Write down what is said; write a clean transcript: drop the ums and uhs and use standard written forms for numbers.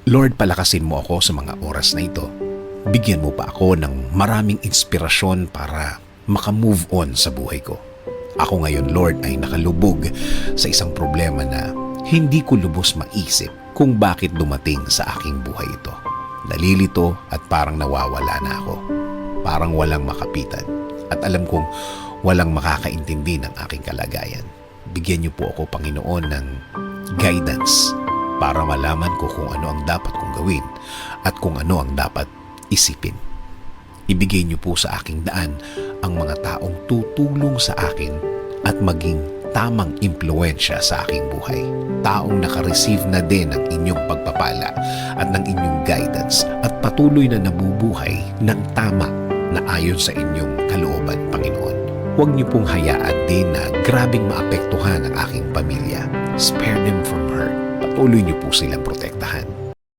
Lord, palakasin mo ako sa mga oras na ito. Bigyan mo pa ako ng maraming inspirasyon para makamove on sa buhay ko. Ako ngayon, Lord, ay nakalubog sa isang problema na hindi ko lubos maisip kung bakit dumating sa aking buhay ito. Nalilito at parang nawawala na ako. Parang walang makapitan. At alam kong walang makakaintindi ng aking kalagayan. Bigyan niyo po ako, Panginoon, ng guidance para malaman ko kung ano ang dapat kong gawin at kung ano ang dapat isipin. Ibigay niyo po sa aking daan ang mga taong tutulong sa akin at maging tamang impluensya sa aking buhay. Taong nakareceive na din ng inyong pagpapala at ng inyong guidance at patuloy na nabubuhay ng tama na ayon sa inyong kalooban, Panginoon. Huwag niyo pong hayaan din na grabing maapektuhan ang aking pamilya. Spare them from hurt. Patuloy niyo po silang protektahan.